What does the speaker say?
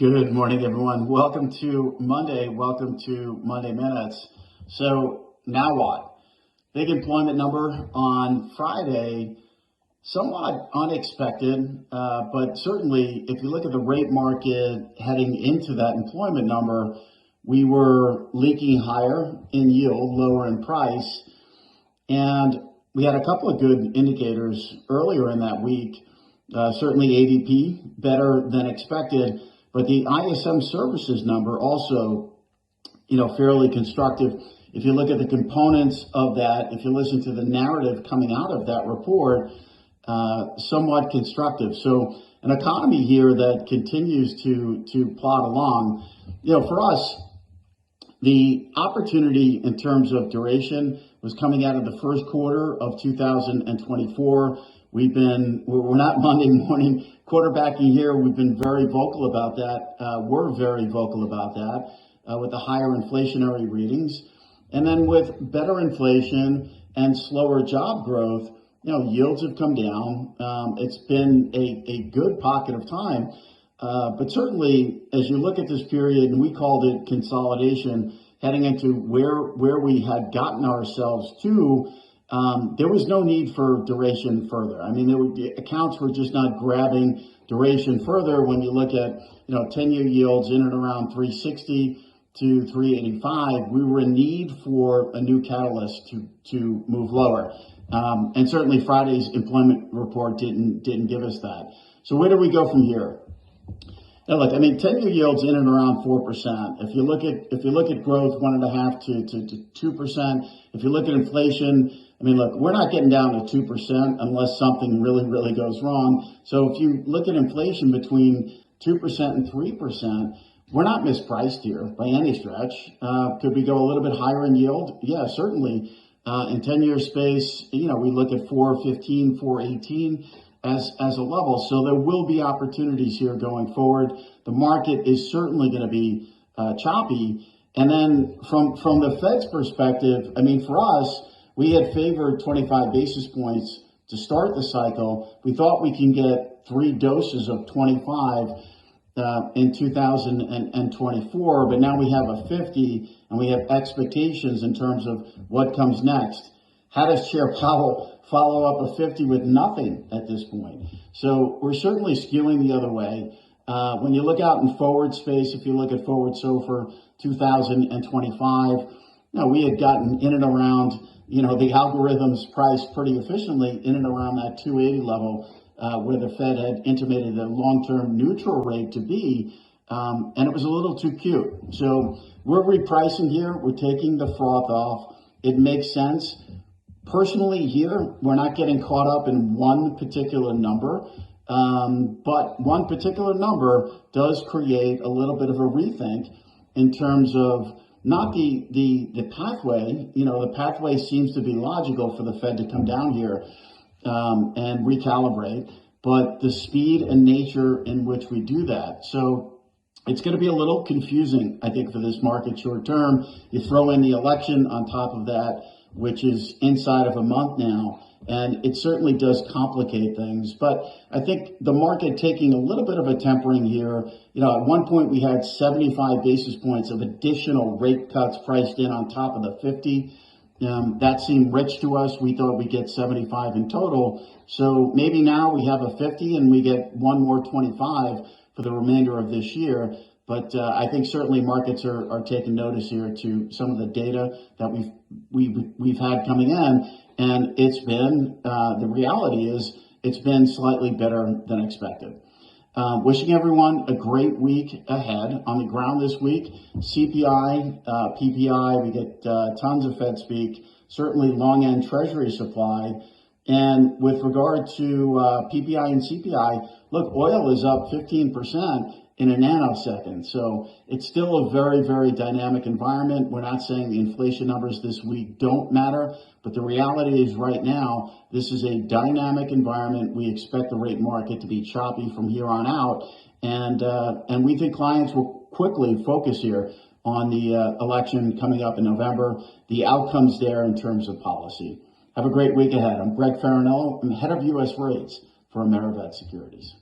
Good morning, everyone. Welcome to Monday. Welcome to Monday Minutes. So now what? Big employment number on Friday, somewhat unexpected, but certainly if you look at the rate market heading into that employment number, we were leaking higher in yield, lower in price, and we had a couple of good indicators earlier in that week. Certainly ADP better than expected. But the ISM services number also, fairly constructive. If you look at the components of that, if you listen to the narrative coming out of that report, somewhat constructive. So an economy here that continues to plod along. For us, the opportunity in terms of duration was coming out of the first quarter of 2024. We're not Monday morning quarterbacking here. We've been very vocal about that. We're very vocal about that with the higher inflationary readings. And then with better inflation and slower job growth, yields have come down. It's been a good pocket of time. But certainly, as you look at this period, and we called it consolidation, heading into where we had gotten ourselves to, there was no need for duration further. I mean, the accounts were just not grabbing duration further. When you look at, 10-year yields in and around 360 to 385, we were in need for a new catalyst to move lower. And certainly Friday's employment report didn't give us that. So where do we go from here? Now, look, 10-year yields in and around 4%. If you look at growth, 1.5% to 2%. If you look at inflation, we're not getting down to 2% unless something really, really goes wrong. So if you look at inflation between 2% and 3%, we're not mispriced here by any stretch. Could we go a little bit higher in yield? Yeah, certainly. In 10-year space, we look at 4.15, 4.18 as a level. So there will be opportunities here going forward. The market is certainly going to be choppy. And then from the Fed's perspective, for us, we had favored 25 basis points to start the cycle. We thought we can get 3 doses of 25 in 2024, but now we have a 50 and we have expectations in terms of what comes next. How does Chair Powell follow up a 50 with nothing at this point? So we're certainly skewing the other way. When you look out in forward space, if you look at forward SOFR 2025, we had gotten in and around, the algorithms priced pretty efficiently in and around that 280 level, where the Fed had intimated a long-term neutral rate to be, and it was a little too cute. So we're repricing here. We're taking the froth off. It makes sense. Personally here, we're not getting caught up in one particular number, but one particular number does create a little bit of a rethink in terms of not the pathway. The pathway seems to be logical for the Fed to come down here and recalibrate, but the speed and nature in which we do that. So it's going to be a little confusing, I think, for this market short term. You throw in the election on top of that, which is inside of a month now, and it certainly does complicate things. But I think the market taking a little bit of a tempering here. At one point we had 75 basis points of additional rate cuts priced in on top of the 50. That seemed rich to us. We thought we'd get 75 in total. So maybe now we have a 50 and we get one more 25 for the remainder of this year. But I think certainly markets are taking notice here to some of the data that we've had coming in, and it's been the reality is it's been slightly better than expected. Wishing everyone a great week ahead. On the ground this week, CPI, PPI, we get tons of Fed speak, certainly long end Treasury supply. And with regard to PPI and CPI, look, oil is up 15% in a nanosecond. So it's still a very, very dynamic environment. We're not saying the inflation numbers this week don't matter, but the reality is right now, this is a dynamic environment. We expect the rate market to be choppy from here on out. And we think clients will quickly focus here on the election coming up in November, the outcomes there in terms of policy. Have a great week ahead. I'm Greg Faranello. I'm head of US Rates for AmeriVet Securities.